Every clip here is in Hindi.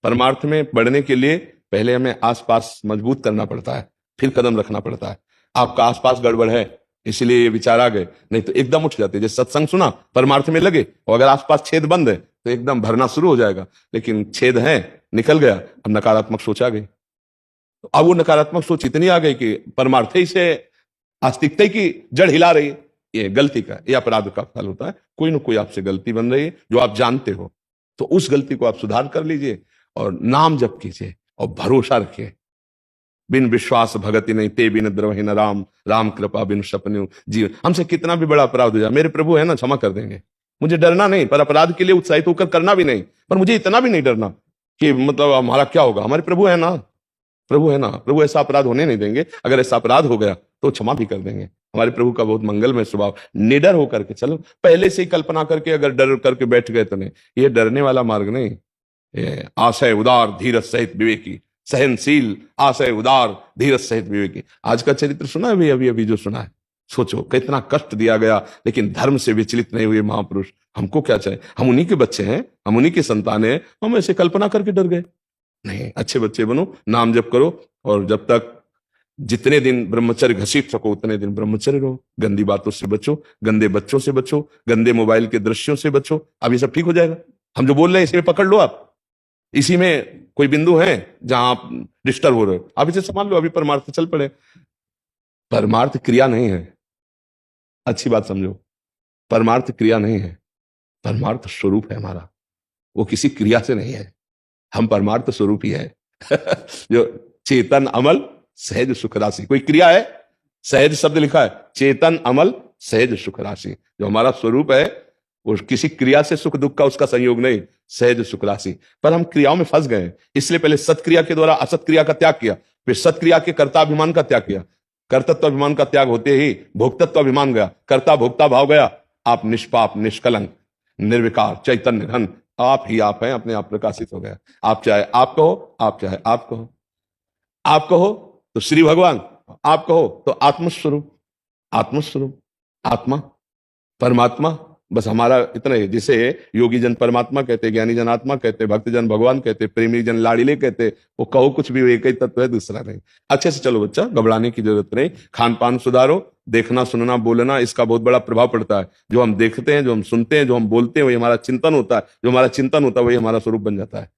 परमार्थ में बढ़ने के लिए पहले हमें आसपास मजबूत करना पड़ता है, फिर कदम रखना पड़ता है। आपका आसपास गड़बड़ है, इसलिए ये विचार आ गए, नहीं तो एकदम उठ जाते। जैसे सत्संग सुना, परमार्थ में लगे, और अगर आसपास छेद बंद है तो एकदम भरना शुरू हो जाएगा। लेकिन छेद है, निकल गया, अब नकारात्मक सोच आ गई। तो अब वो नकारात्मक सोच इतनी आ गई कि परमार्थ ही से आस्तिकता की जड़ हिला रही है। ये गलती का, ये अपराध का फल होता है। कोई ना कोई आपसे गलती बन रही है जो आप जानते हो, तो उस गलती को आप सुधार कर लीजिए और नाम जप कीजिए और भरोसा रखिए। बिन विश्वास भगति नहीं, ते बिन द्रवहि न राम, राम कृपा बिन सपन्यु जीवन। हमसे कितना भी बड़ा अपराध हो जाए, मेरे प्रभु है ना, क्षमा कर देंगे। मुझे डरना नहीं, पर अपराध के लिए उत्साहित होकर करना भी नहीं। पर मुझे इतना भी नहीं डरना कि मतलब हमारा क्या होगा, हमारे प्रभु है ना, प्रभु है ना, प्रभु ऐसा अपराध होने नहीं देंगे। अगर ऐसा अपराध हो गया तो क्षमा भी कर देंगे। हमारे प्रभु का बहुत मंगलमय स्वभाव। निडर होकर के चलो, पहले से ही कल्पना करके अगर डर करके बैठ गए तो नहीं, ये डरने वाला मार्ग नहीं। ये आशय उदार धीरज सहित विवेकी, सहनशील आशय उदार धीरज सहित विवेकी। आज का चरित्र सुना अभी अभी अभी जो सुना है, सोचो कितना कष्ट दिया गया, लेकिन धर्म से विचलित नहीं हुए महापुरुष। हमको क्या चाहिए, हम उन्हीं के बच्चे हैं, हम उन्हीं की संतान हैं, हम ऐसे कल्पना करके डर गए नहीं। अच्छे बच्चे बनो, नाम जप करो, और जब तक जितने दिन ब्रह्मचर्य घसीट सको उतने दिन ब्रह्मचर्य रहो। गंदी बातों से बचो, गंदे बच्चों से बचो, गंदे मोबाइल के दृश्यों से बचो। अब ये सब ठीक हो जाएगा। हम जो बोल रहे हैं इसे पकड़ लो आप, इसी में कोई बिंदु है जहां आप डिस्टर्ब हो रहे हो, आप इसे संभाल लो, अभी परमार्थ चल पड़े। परमार्थ क्रिया नहीं है, अच्छी बात समझो। परमार्थ क्रिया नहीं है, परमार्थ स्वरूप है हमारा, वो किसी क्रिया से नहीं है। हम परमार्थ स्वरूप ही है। जो चेतन अमल सहज सुख राशि, कोई क्रिया है, सहज शब्द लिखा है, चेतन अमल सहज सुख राशि। जो हमारा स्वरूप है वो किसी क्रिया से सुख दुख का उसका संयोग नहीं, सहज सुख राशि। पर हम क्रियाओं में फंस गए, इसलिए पहले सत्क्रिया के द्वारा असत क्रिया का त्याग किया, फिर सत्क्रिया के कर्ताभिमान का त्याग किया। कर्तत्व अभिमान का त्याग होते ही भोक्तत्व अभिमान गया, कर्ता भोक्ता भाव गया। आप निष्पाप निष्कलंक निर्विकार चैतन्य घन आप ही आप हैं, अपने आप प्रकाशित हो गया। आप चाहे आप कहो, आप चाहे आप कहो, आप कहो तो श्री भगवान, आप कहो तो आत्मस्वरूप, आत्मस्वरूप आत्मा परमात्मा। बस हमारा इतना ही, जिसे योगी जन परमात्मा कहते, ज्ञानी जन आत्मा कहते, भक्त जन भगवान कहते, प्रेमी जन लाड़िले कहते। वो कहो कुछ भी, एक ही तत्व है, दूसरा नहीं। अच्छे से चलो बच्चा, घबराने की जरूरत नहीं। खान पान सुधारो, देखना सुनना बोलना, इसका बहुत बड़ा प्रभाव पड़ता है। जो हम देखते हैं, जो हम सुनते हैं, जो हम बोलते हैं, वही हमारा चिंतन होता है। जो हमारा चिंतन होता है वही हमारा स्वरूप बन जाता है।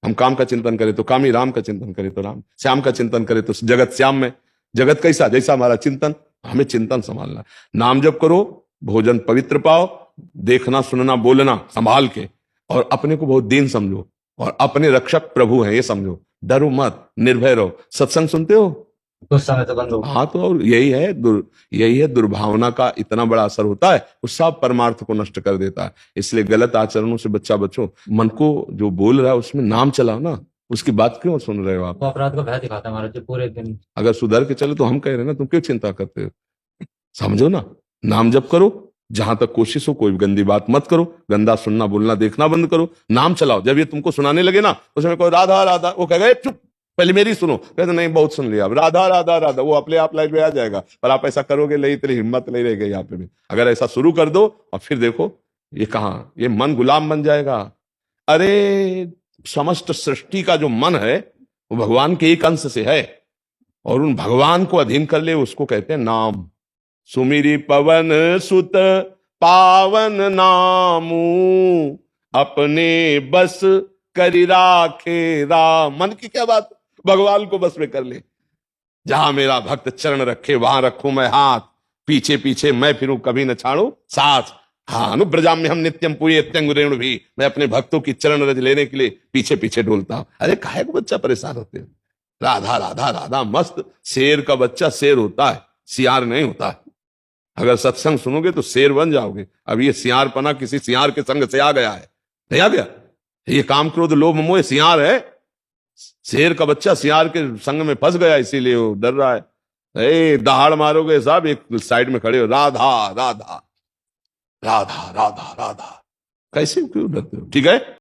हम काम का चिंतन करें तो कामी, राम का चिंतन करें तो राम, श्याम का चिंतन करें तो जगत श्याम में। जगत कैसा, जैसा हमारा चिंतन। हमें चिंतन संभालना। नाम जप करो, भोजन पवित्र पाओ, देखना सुनना बोलना संभाल के, और अपने को बहुत दीन समझो, और अपने रक्षक प्रभु हैं ये समझो। डरो मत, निर्भय रहो। सत्संग सुनते हो कुछ समय तो बंद हो। हाँ, तो और यही है दुर्भावना का इतना बड़ा असर होता है, वो सब परमार्थ को नष्ट कर देता है। इसलिए गलत आचरणों से बच्चा बचो। मन को जो बोल रहा है उसमें नाम चलाओ ना, उसकी बात क्यों सुन रहे हो आप। वो अपराध को भय दिखाता है हमारा जो पूरे दिन। अगर सुधर के चले तो हम कह रहे हैं ना, तुम क्यों चिंता करते हो। समझो ना, नाम जप करो, जहां तक कोशिश हो कोई गंदी बात मत करो, गंदा सुनना बोलना देखना बंद करो, नाम चलाओ। जब ये तुमको सुनाने लगे ना, उसमें कोई राधा राधा, वो कहेगा चुप पहले मेरी सुनो, कहते नहीं बहुत सुन लिया, अब राधा राधा राधा, वो अपने आप लाइफ में आ जाएगा। पर आप ऐसा करोगे नहीं, तेरी हिम्मत नहीं रहेगी यहाँ पे भी। अगर ऐसा शुरू कर दो और फिर देखो ये कहाँ, ये मन गुलाम बन जाएगा। अरे समस्त सृष्टि का जो मन है वो भगवान के एक अंश से है, और उन भगवान को अधीन कर ले, उसको कहते हैं नाम। सुमिरी पवन सुत पावन नामू, अपने बस करी राखे राम। मन की क्या बात, भगवान को बस में कर ले। जहां मेरा भक्त चरण रखे वहां रखूं मैं हाथ, पीछे पीछे मैं फिरूं कभी न छाड़ू साथ। हाँ, अनुब्रजाम में हम नित्यम पूरे त्यंगुरेणु भी, मैं अपने भक्तों की चरण रज लेने के लिए पीछे पीछे डोलता हूं। अरे काहे को बच्चा परेशान होते हैं। राधा राधा राधा मस्त। शेर का बच्चा शेर होता है, सियार नहीं होता है। अगर सत्संग सुनोगे तो शेर बन जाओगे। अब ये सियारपना किसी सियार के संग से आ गया है, नहीं आ गया। ये काम क्रोध लोभ मोह सियार है। शेर का बच्चा सियार के संग में फंस गया, इसीलिए वो डर रहा है। दहाड़ मारोगे साहब, एक साइड में खड़े हो, राधा राधा राधा राधा राधा, कैसे क्यों डरते हो। ठीक है।